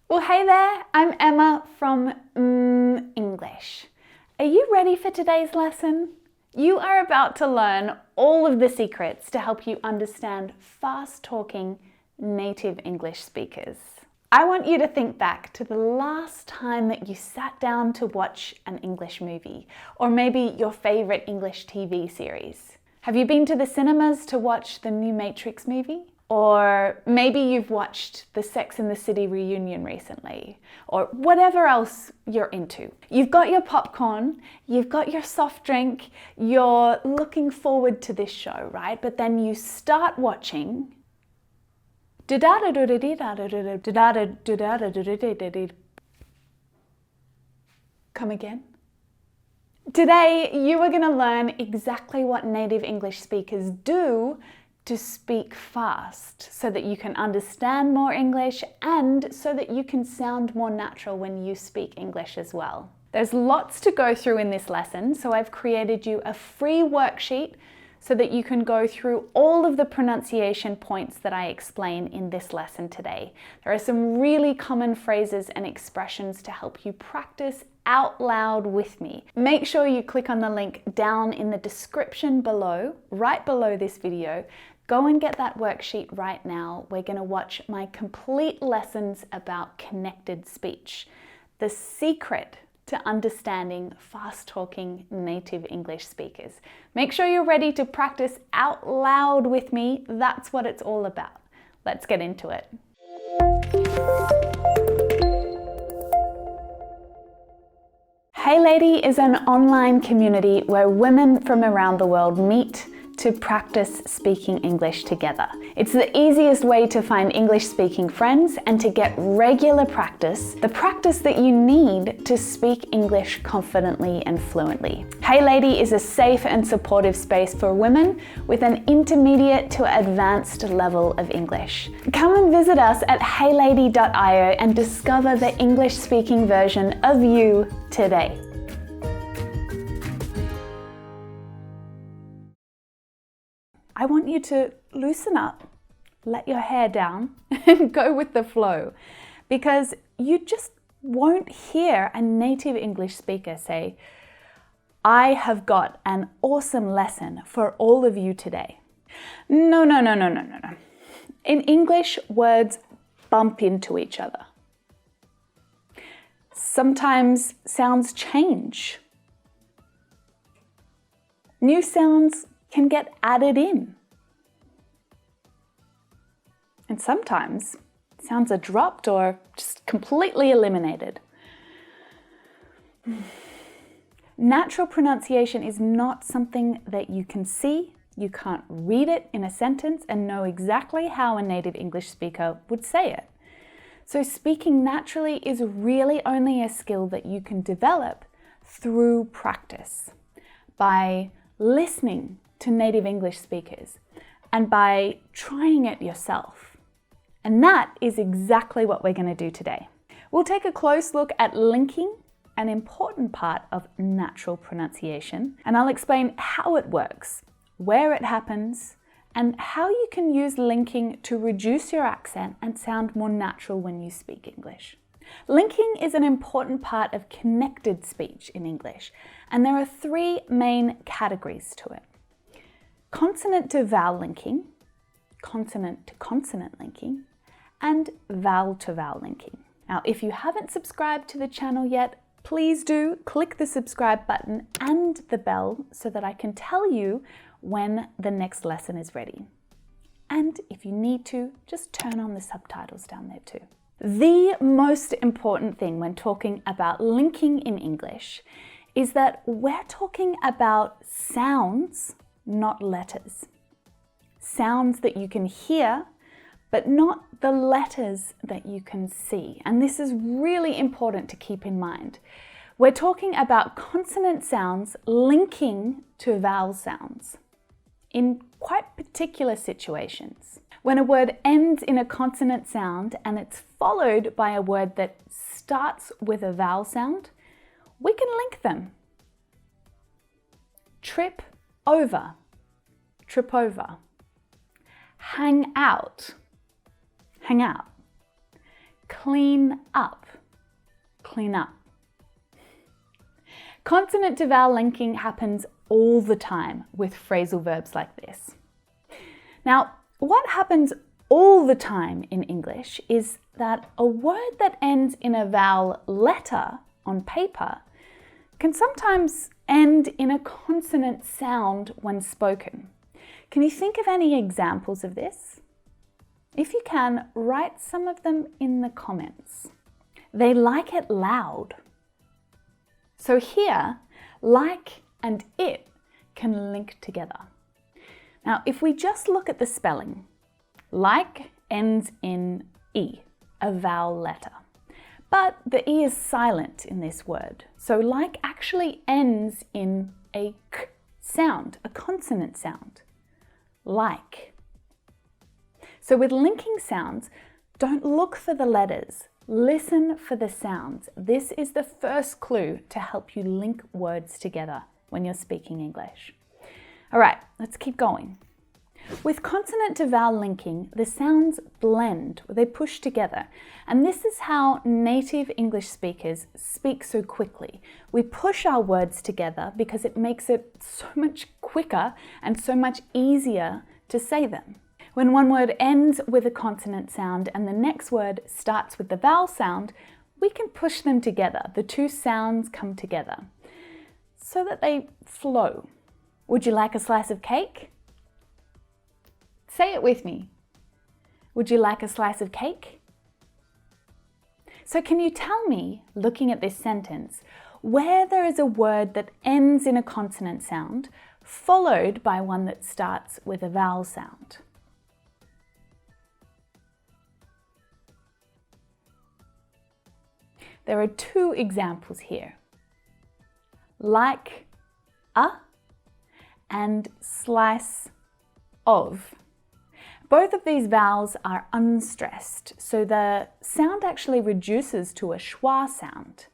Well, hey there, I'm Emma from English. Are you ready for today's lesson? You are about to learn all of the secrets to help you understand fast-talking native English speakers. I want you to think back to the last time that you sat down to watch an English movie, or maybe your favorite English TV series. Have you been to the cinemas to watch the new Matrix movie? Or maybe you've watched the Sex and the City reunion recently, or whatever else you're into. You've got your popcorn, you've got your soft drink, you're looking forward to this show, right? But then you start watching. Come again? Today, you are going to learn exactly what native English speakers do to speak fast so that you can understand more English and so that you can sound more natural when you speak English as well. There's lots to go through in this lesson, so I've created you a free worksheet so that you can go through all of the pronunciation points that I explain in this lesson today. There are some really common phrases and expressions to help you practice out loud with me. Make sure you click on the link down in the description below, right below this video. Go and get that worksheet right now. We're going to watch my complete lessons about connected speech, the secret to understanding fast-talking native English speakers. Make sure you're ready to practice out loud with me. That's what it's all about. Let's get into it. Hey Lady is an online community where women from around the world meet to practice speaking English together. It's the easiest way to find English-speaking friends and to get regular practice, the practice that you need to speak English confidently and fluently. Hey Lady is a safe and supportive space for women with an intermediate to advanced level of English. Come and visit us at heylady.io and discover the English-speaking version of you today. I want you to loosen up, let your hair down, and go with the flow, because you just won't hear a native English speaker say, I have got an awesome lesson for all of you today. No. In English, words bump into each other. Sometimes sounds change. New sounds can get added in. And sometimes sounds are dropped or just completely eliminated. Natural pronunciation is not something that you can see. You can't read it in a sentence and know exactly how a native English speaker would say it. So speaking naturally is really only a skill that you can develop through practice, by listening to native English speakers and by trying it yourself. And that is exactly what we're going to do today. We'll take a close look at linking, an important part of natural pronunciation, and I'll explain how it works, where it happens, and how you can use linking to reduce your accent and sound more natural when you speak English. Linking is an important part of connected speech in English, and there are three main categories to it. Consonant-to-vowel linking, consonant-to-consonant linking, and vowel-to-vowel linking. Now, if you haven't subscribed to the channel yet, please do click the subscribe button and the bell so that I can tell you when the next lesson is ready. And if you need to, just turn on the subtitles down there too. The most important thing when talking about linking in English is that we're talking about sounds, not letters. Sounds that you can hear, but not the letters that you can see. And this is really important to keep in mind. We're talking about consonant sounds linking to vowel sounds in quite particular situations. When a word ends in a consonant sound and it's followed by a word that starts with a vowel sound, we can link them. Trip over, trip over. Hang out, hang out. clean up, clean up. Consonant to vowel linking happens all the time with phrasal verbs like this. Now, what happens all the time in English is that a word that ends in a vowel letter on paper can sometimes end in a consonant sound when spoken. Can you think of any examples of this? If you can, write some of them in the comments. They like it loud. So here, like and it can link together. Now, if we just look at the spelling, like ends in E, a vowel letter. But the E is silent in this word. So like actually ends in a k sound, a consonant sound. Like. So with linking sounds, don't look for the letters. Listen for the sounds. This is the first clue to help you link words together when you're speaking English. All right, let's keep going. With consonant to vowel linking, the sounds blend, they push together. And this is how native English speakers speak so quickly. We push our words together because it makes it so much quicker and so much easier to say them. When one word ends with a consonant sound and the next word starts with the vowel sound, we can push them together. The two sounds come together so that they flow. Would you like a slice of cake? Say it with me. Would you like a slice of cake? So can you tell me, looking at this sentence, where there is a word that ends in a consonant sound followed by one that starts with a vowel sound? There are two examples here. Like a and slice of. Both of these vowels are unstressed, so the sound actually reduces to a schwa sound.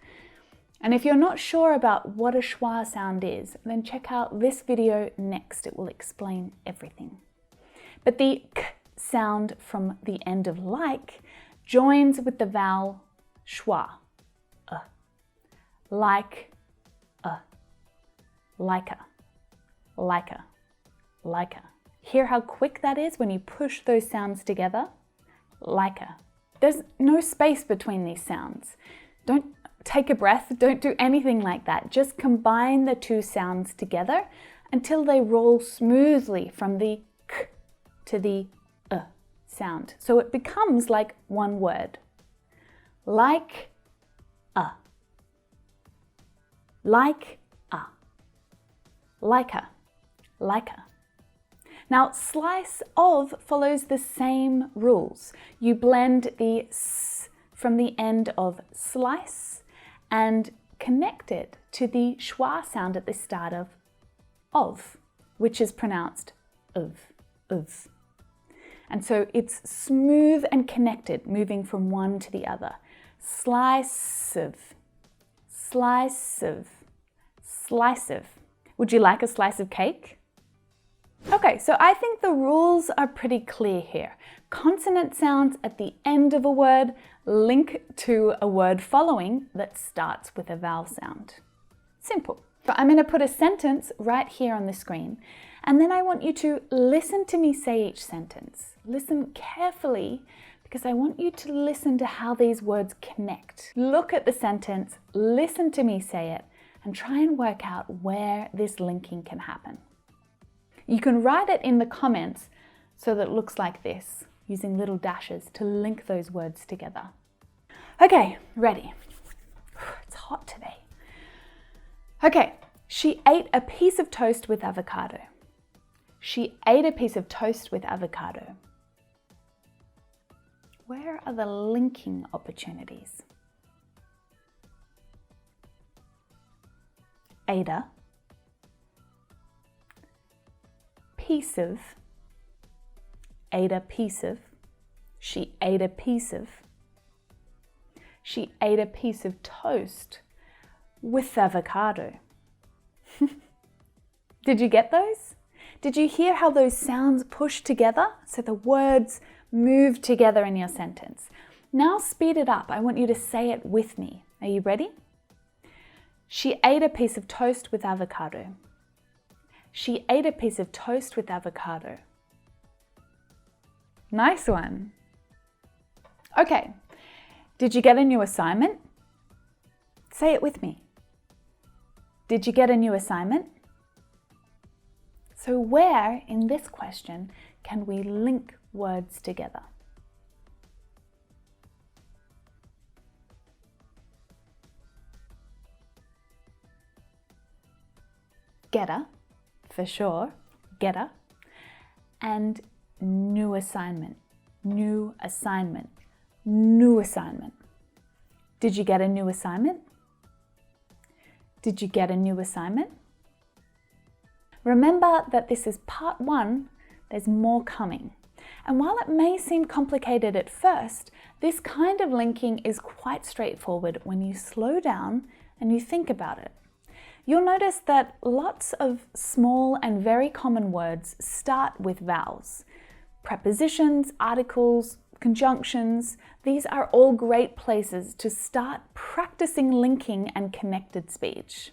And if you're not sure about what a schwa sound is, then check out this video next. It will explain everything. But the k sound from the end of like joins with the vowel schwa. Like a, like a, like a, like a. Hear how quick that is when you push those sounds together? Like a. There's no space between these sounds. Don't take a breath, don't do anything like that. Just combine the two sounds together until they roll smoothly from the k to the sound. So it becomes like one word. Like a. Like a. Like a. Like a. Now, slice of follows the same rules. You blend the s from the end of slice and connect it to the schwa sound at the start of, which is pronounced of. And so it's smooth and connected, moving from one to the other. Slice of, slice of, slice of. Would you like a slice of cake? Okay, so I think the rules are pretty clear here. Consonant sounds at the end of a word link to a word following that starts with a vowel sound. Simple. So I'm going to put a sentence right here on the screen, and then I want you to listen to me say each sentence. Listen carefully, because I want you to listen to how these words connect. Look at the sentence, listen to me say it, and try and work out where this linking can happen. You can write it in the comments so that it looks like this, using little dashes to link those words together. Okay, ready. It's hot today. Okay, she ate a piece of toast with avocado. She ate a piece of toast with avocado. Where are the linking opportunities? Ate a piece of, ate a piece of, she ate a piece of, she ate a piece of toast with avocado. Did you get those? Did you hear how those sounds push together so the words move together in your sentence? Now speed it up. I want you to say it with me. Are you ready? She ate a piece of toast with avocado. She ate a piece of toast with avocado. Nice one. Okay, did you get a new assignment? Say it with me. Did you get a new assignment? So where in this question can we link words together? Getter, for sure, getter, and new assignment, new assignment, new assignment. Did you get a new assignment? Did you get a new assignment? Remember that this is part 1, there's more coming. And while it may seem complicated at first, this kind of linking is quite straightforward when you slow down and you think about it. You'll notice that lots of small and very common words start with vowels. Prepositions, articles, conjunctions, these are all great places to start practicing linking and connected speech.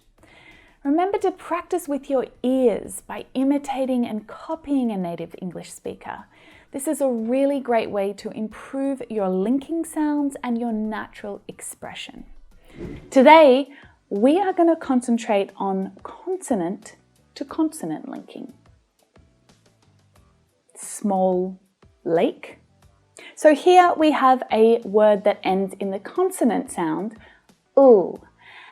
Remember to practice with your ears by imitating and copying a native English speaker. This is a really great way to improve your linking sounds and your natural expression. Today, we are going to concentrate on consonant to consonant linking. Small lake. So here we have a word that ends in the consonant sound, oo,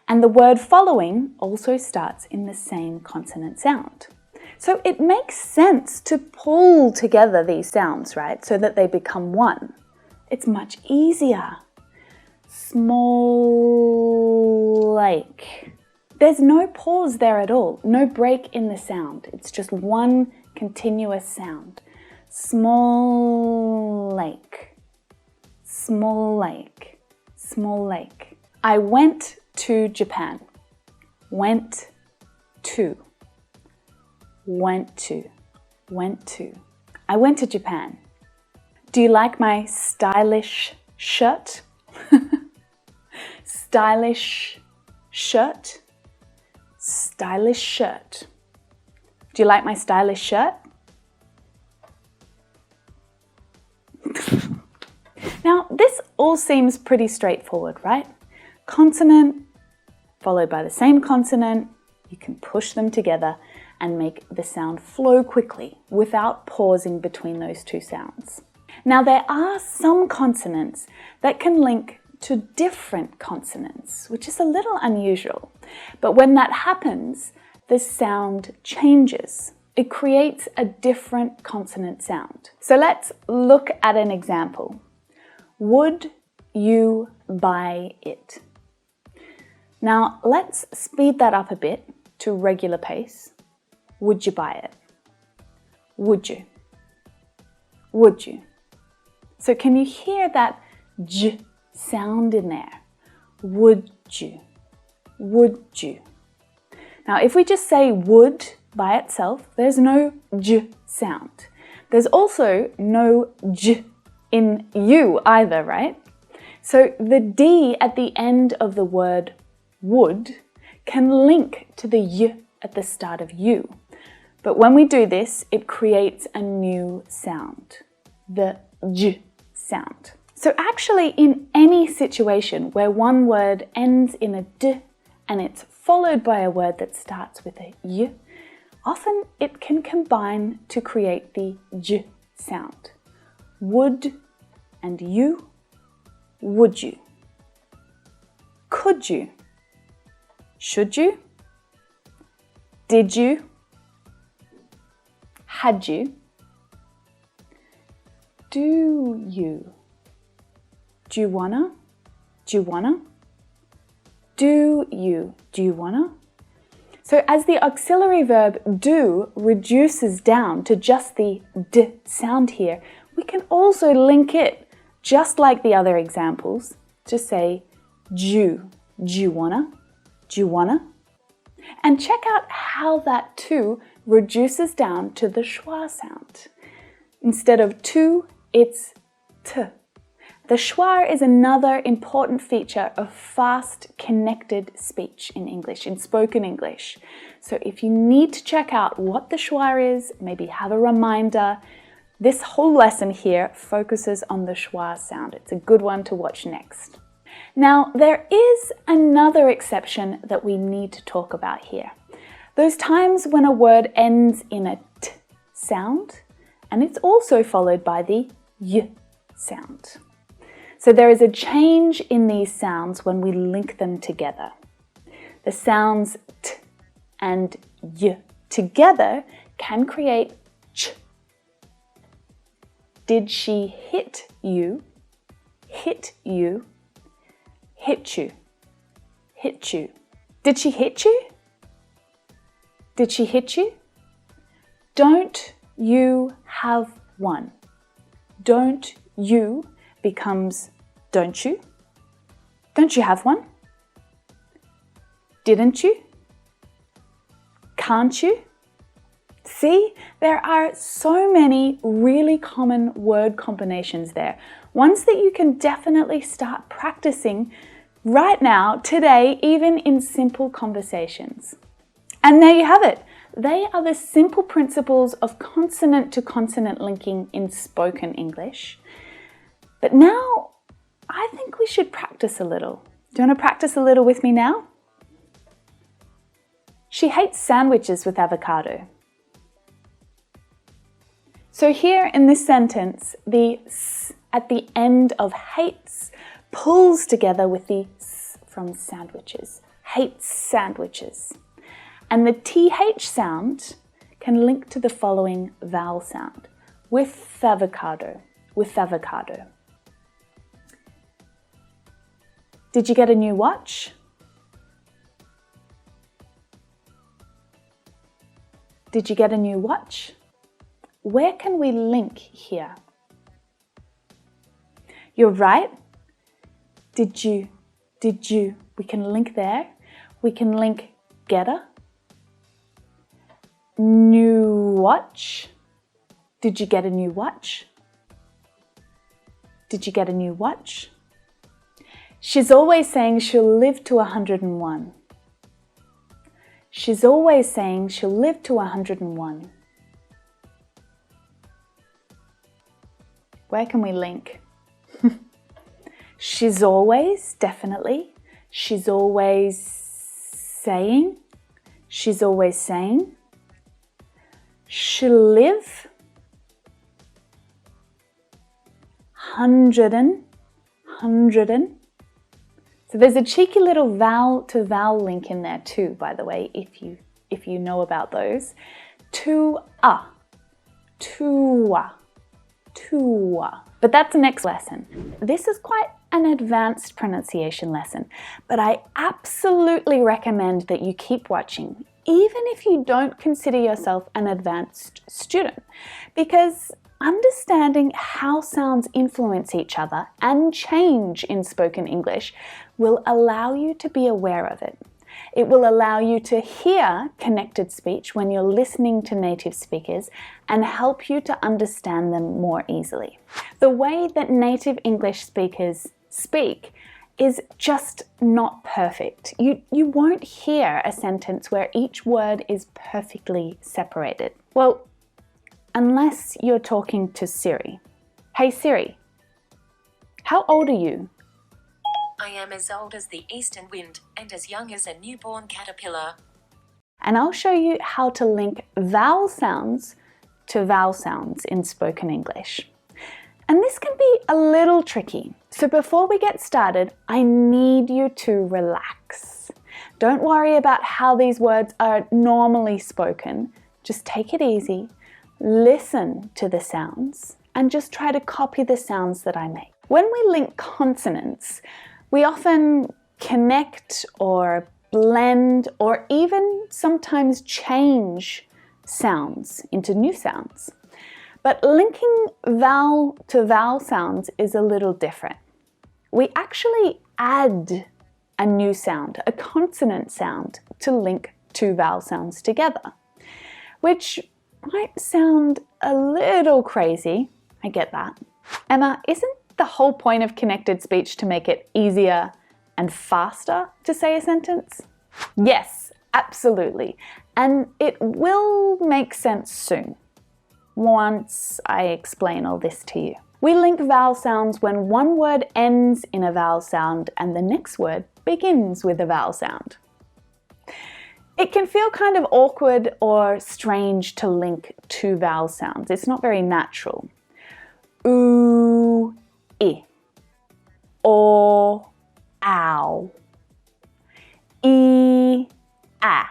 and the word following also starts in the same consonant sound. So it makes sense to pull together these sounds, right, so that they become one. It's much easier. Small lake. There's no pause there at all, no break in the sound. It's just one continuous sound. Small lake, small lake, small lake. I went to Japan. Went to, went to, went to. I went to Japan. Do you like my stylish shirt? Stylish shirt, stylish shirt. Do you like my stylish shirt? Now, this all seems pretty straightforward, right? Consonant followed by the same consonant. You can push them together and make the sound flow quickly without pausing between those two sounds. Now, there are some consonants that can link to different consonants, which is a little unusual. But when that happens, the sound changes. It creates a different consonant sound. So let's look at an example. Would you buy it? Now let's speed that up a bit to regular pace. Would you buy it? Would you? Would you? So can you hear that j sound in there? Would you? Would you? Now if we just say would by itself, there's no j sound. There's also no j in you either, right? So the d at the end of the word would can link to the y at the start of you. But when we do this, it creates a new sound, the j sound. So actually in any situation where one word ends in a d and it's followed by a word that starts with a y, often it can combine to create the j sound. Would and you, would you? Could you? Should you? Did you? Had you? Do you? Do you wanna? Do you wanna? Do you? Do you wanna? So as the auxiliary verb do reduces down to just the d sound here, we can also link it, just like the other examples, to say do. Do you wanna? Do you wanna? And check out how that too reduces down to the schwa sound. Instead of to, it's t. The schwa is another important feature of fast connected speech in English, in spoken English. So if you need to check out what the schwa is, maybe have a reminder, this whole lesson here focuses on the schwa sound. It's a good one to watch next. Now, there is another exception that we need to talk about here. Those times when a word ends in a t sound, and it's also followed by the y sound. So there is a change in these sounds when we link them together. The sounds t and y together can create ch. Did she hit you? Hit you. Hit you. Hit you. Did she hit you? Did she hit you? Don't you have one? Don't you becomes don't you? Don't you have one? Didn't you? Can't you? See, there are so many really common word combinations there. Ones that you can definitely start practicing right now, today, even in simple conversations. And there you have it. They are the simple principles of consonant-to-consonant linking in spoken English. But now, I think we should practice a little. Do you want to practice a little with me now? She hates sandwiches with avocado. So here in this sentence, the s at the end of hates pulls together with the s from sandwiches. Hates sandwiches. And the TH sound can link to the following vowel sound. With avocado. With avocado. Did you get a new watch? Did you get a new watch? Where can we link here? You're right. Did you? We can link there. We can link getter. New watch. Did you get a new watch? Did you get a new watch? She's always saying she'll live to 101. She's always saying she'll live to 101. Where can we link? She's always, definitely. She's always saying. She's always saying. She'll live. 100. So there's a cheeky little vowel to vowel link in there too, by the way, if you know about those. To-a, to-a, to-a. But that's the next lesson. This is quite an advanced pronunciation lesson, but I absolutely recommend that you keep watching, even if you don't consider yourself an advanced student, because understanding how sounds influence each other and change in spoken English will allow you to be aware of it. It will allow you to hear connected speech when you're listening to native speakers and help you to understand them more easily. The way that native English speakers speak is just not perfect. You won't hear a sentence where each word is perfectly separated. Well, unless you're talking to Siri. Hey Siri, how old are you? I am as old as the eastern wind and as young as a newborn caterpillar. And I'll show you how to link vowel sounds to vowel sounds in spoken English. And this can be a little tricky. So before we get started, I need you to relax. Don't worry about how these words are normally spoken. Just take it easy. Listen to the sounds and just try to copy the sounds that I make. When we link consonants, we often connect or blend or even sometimes change sounds into new sounds. But linking vowel to vowel sounds is a little different. We actually add a new sound, a consonant sound, to link two vowel sounds together, which might sound a little crazy. I get that. Emma, isn't the whole point of connected speech to make it easier and faster to say a sentence? Yes, absolutely. And it will make sense soon, once I explain all this to you. We link vowel sounds when one word ends in a vowel sound and the next word begins with a vowel sound. It can feel kind of awkward or strange to link two vowel sounds. It's not very natural. Oo, I. O, ow. E, ah.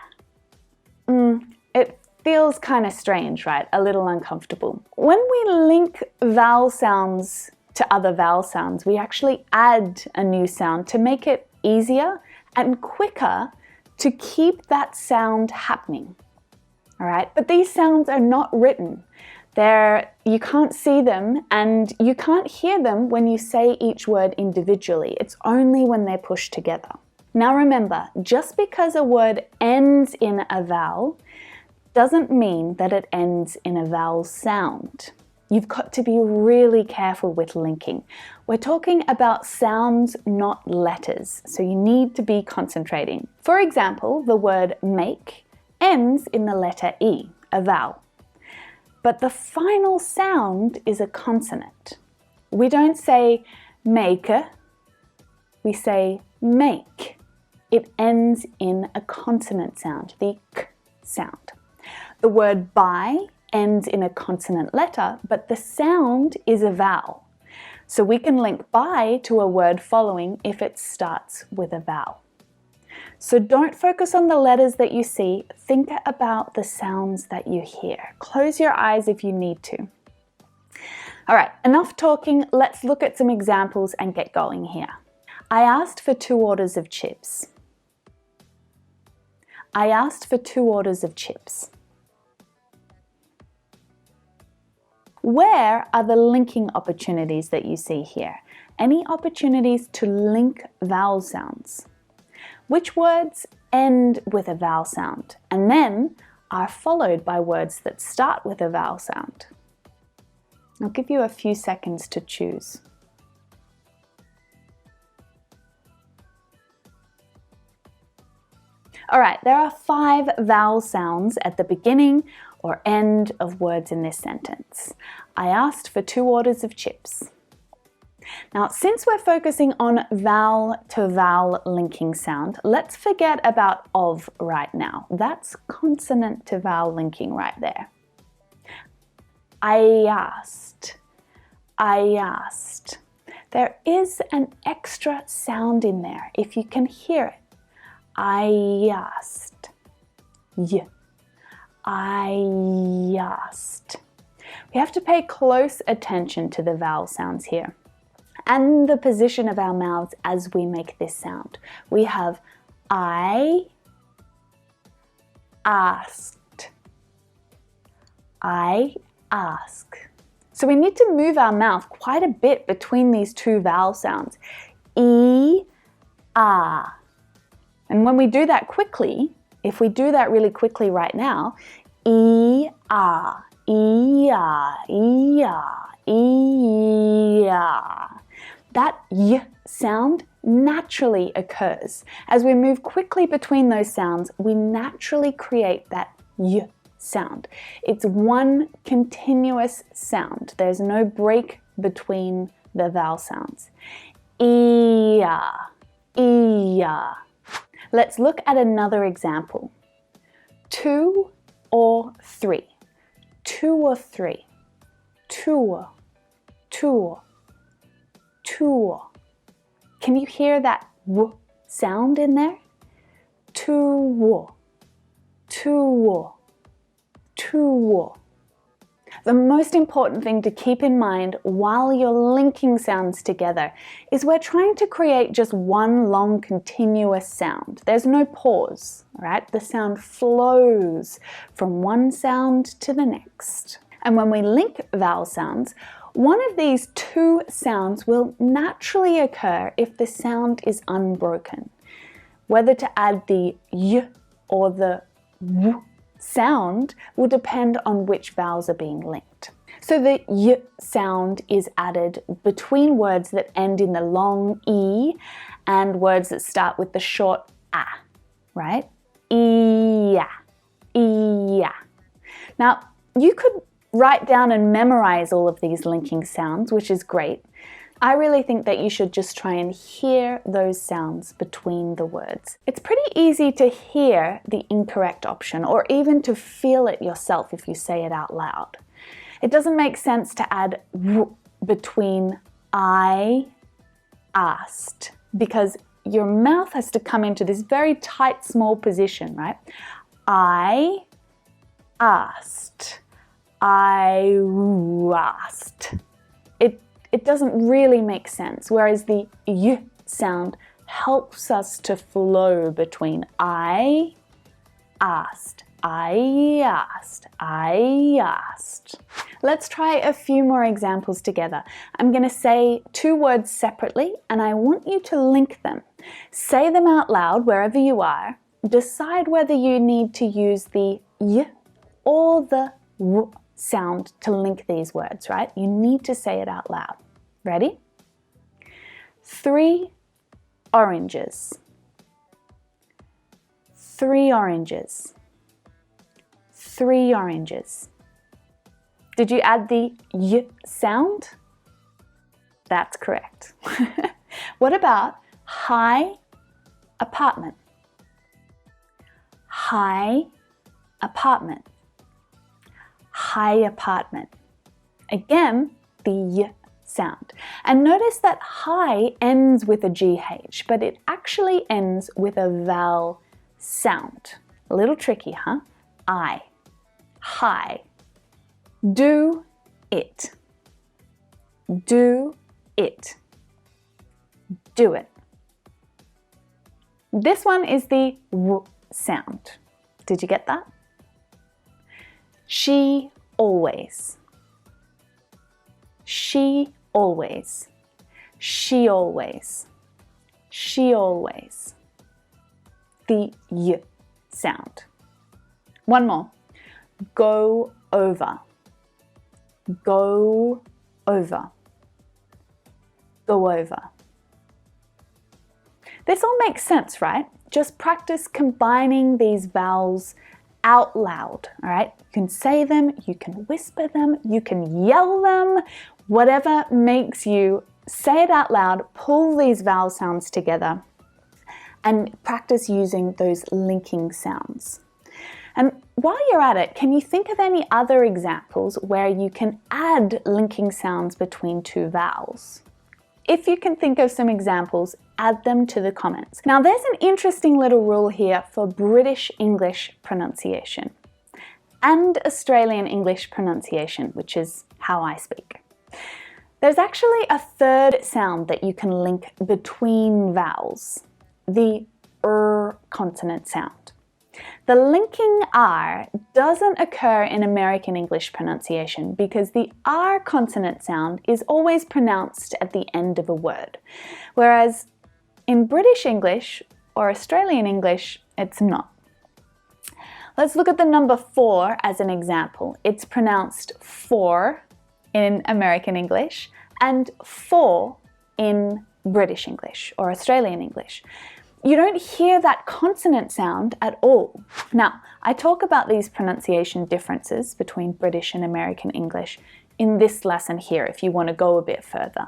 It feels kind of strange, right? A little uncomfortable. When we link vowel sounds to other vowel sounds, we actually add a new sound to make it easier and quicker to keep that sound happening. All right, but these sounds are not written. You can't see them and you can't hear them when you say each word individually. It's only when they're pushed together. Now remember, just because a word ends in a vowel doesn't mean that it ends in a vowel sound. You've got to be really careful with linking. We're talking about sounds, not letters, so you need to be concentrating. For example, the word make ends in the letter E, a vowel. But the final sound is a consonant. We don't say maker, we say make. It ends in a consonant sound, the k sound. The word buy ends in a consonant letter, but the sound is a vowel. So we can link by to a word following if it starts with a vowel. So don't focus on the letters that you see, think about the sounds that you hear. Close your eyes if you need to. All right, enough talking, let's look at some examples and get going here. I asked for 2 orders of chips. I asked for 2 orders of chips. Where are the linking opportunities that you see here? Any opportunities to link vowel sounds? Which words end with a vowel sound and then are followed by words that start with a vowel sound? I'll give you a few seconds to choose. All right, there are 5 vowel sounds at the beginning or end of words in this sentence. I asked for 2 orders of chips. Now, since we're focusing on vowel to vowel linking sound, let's forget about of right now. That's consonant to vowel linking right there. I asked. I asked. There is an extra sound in there, if you can hear it. I asked. Y. I asked. We have to pay close attention to the vowel sounds here and the position of our mouths as we make this sound. We have I asked. I ask. So we need to move our mouth quite a bit between these 2 vowel sounds. E, ah. And when we do that quickly, if we do that really quickly right now, E, ah, E, ah, E, ah, E, ah. That y sound naturally occurs. As we move quickly between those sounds, we naturally create that y sound. It's one continuous sound. There's no break between the vowel sounds. E-ah, E-ah. Let's look at another example. 2 or 3. 2 or 3. 2, 2, 2. Can you hear that w sound in there? 2, 2, 2. The most important thing to keep in mind while you're linking sounds together is we're trying to create just one long continuous sound. There's no pause, right? The sound flows from one sound to the next. And when we link vowel sounds, one of these 2 sounds will naturally occur if the sound is unbroken. Whether to add the y or the w sound will depend on which vowels are being linked. So the y sound is added between words that end in the long e and words that start with the short a, right? E-ya, e-ya. Now, you could write down and memorize all of these linking sounds, which is great. I really think that you should just try and hear those sounds between the words. It's pretty easy to hear the incorrect option or even to feel it yourself if you say it out loud. It doesn't make sense to add w between I asked because your mouth has to come into this very tight, small position, right? I asked. I asked. It doesn't really make sense, whereas the y sound helps us to flow between I asked, I asked, I asked. Let's try a few more examples together. I'm going to say two words separately and I want you to link them. Say them out loud wherever you are. Decide whether you need to use the y or the w sound to link these words, right? You need to say it out loud. Ready? 3 oranges. 3 oranges. 3 oranges. Did you add the y sound? That's correct. What about high apartment? High apartment. High apartment. Again, the y sound. And notice that high ends with a GH, but it actually ends with a vowel sound. A little tricky, huh? I. High. Do it. Do it. Do it. This one is the w sound. Did you get that? She always. She always. She always. She always. The y sound. One more. Go over. Go over. Go over. This all makes sense, right? Just practice combining these vowels out loud, all right? You can say them, you can whisper them, you can yell them, whatever makes you say it out loud, pull these vowel sounds together and practice using those linking sounds. And while you're at it, can you think of any other examples where you can add linking sounds between two vowels? If you can think of some examples, add them to the comments. Now there's an interesting little rule here for British English pronunciation and Australian English pronunciation, which is how I speak. There's actually a third sound that you can link between vowels, the consonant sound. The linking R doesn't occur in American English pronunciation because the R consonant sound is always pronounced at the end of a word, whereas in British English or Australian English, it's not. Let's look at the number 4 as an example. It's pronounced 4 in American English and 4 in British English or Australian English. You don't hear that consonant sound at all. Now, I talk about these pronunciation differences between British and American English in this lesson here if you want to go a bit further.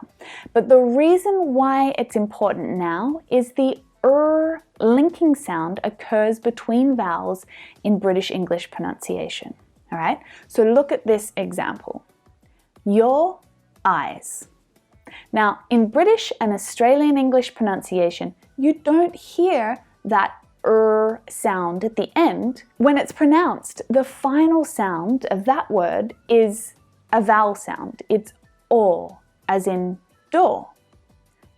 But the reason why it's important now is the linking sound occurs between vowels in British English pronunciation. All right? So look at this example. Your eyes. Now, in British and Australian English pronunciation, you don't hear that sound at the end. When it's pronounced, the final sound of that word is a vowel sound. It's o, as in door.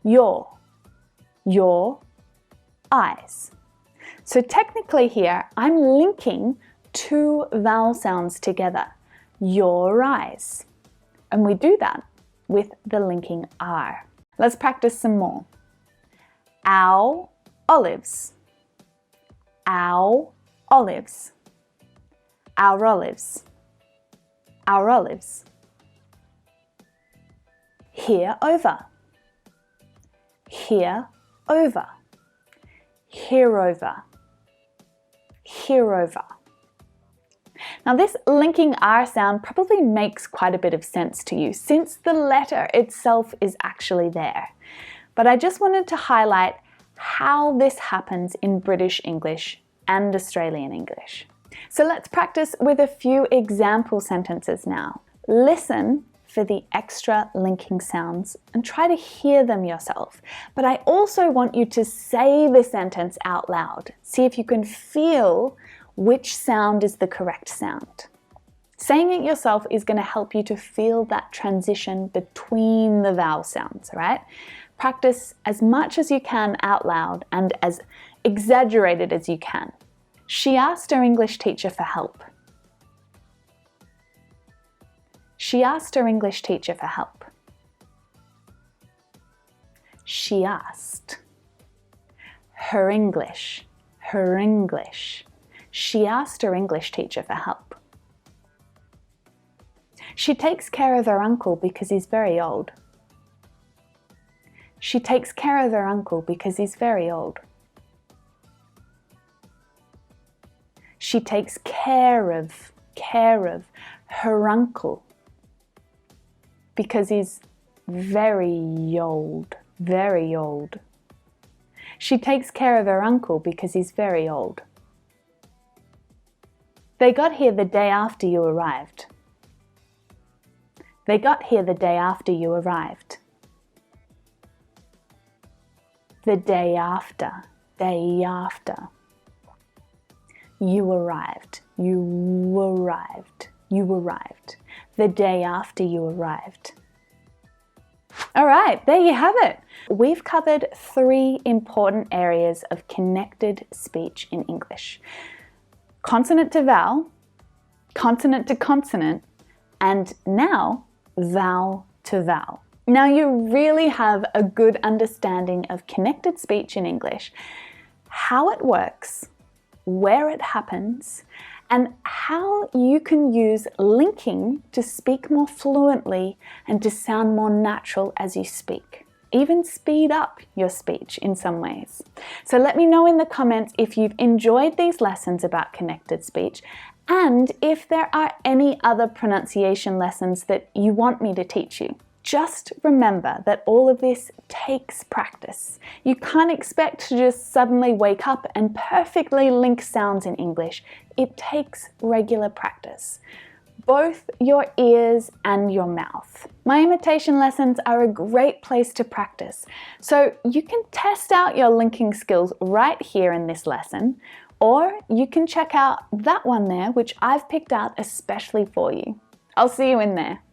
Your eyes. So technically here, I'm linking two vowel sounds together. Your eyes. And we do that with the linking R. Let's practice some more. Our olives. Our olives. Our olives. Our olives. Here over. Here over. Here over. Here over. Now this linking R sound probably makes quite a bit of sense to you since the letter itself is actually there. But I just wanted to highlight how this happens in British English and Australian English. So let's practice with a few example sentences now. Listen for the extra linking sounds and try to hear them yourself. But I also want you to say the sentence out loud. See if you can feel which sound is the correct sound. Saying it yourself is going to help you to feel that transition between the vowel sounds, right? Practice as much as you can out loud and as exaggerated as you can. She asked her English teacher for help. She asked her English teacher for help. She asked. Her English. Her English. She asked her English teacher for help. She takes care of her uncle because he's very old. She takes care of her uncle because he's very old. She takes care of her uncle because he's very old, very old. She takes care of her uncle because he's very old. They got here the day after you arrived. They got here the day after you arrived. The day after, day after. You arrived, you arrived, you arrived. The day after you arrived. All right, there you have it. We've covered 3 important areas of connected speech in English. Consonant to vowel, consonant to consonant, and now vowel to vowel. Now you really have a good understanding of connected speech in English, how it works, where it happens, and how you can use linking to speak more fluently and to sound more natural as you speak. Even speed up your speech in some ways. So let me know in the comments if you've enjoyed these lessons about connected speech and if there are any other pronunciation lessons that you want me to teach you. Just remember that all of this takes practice. You can't expect to just suddenly wake up and perfectly link sounds in English. It takes regular practice. Both your ears and your mouth. My imitation lessons are a great place to practice. So you can test out your linking skills right here in this lesson, or you can check out that one there, which I've picked out especially for you. I'll see you in there.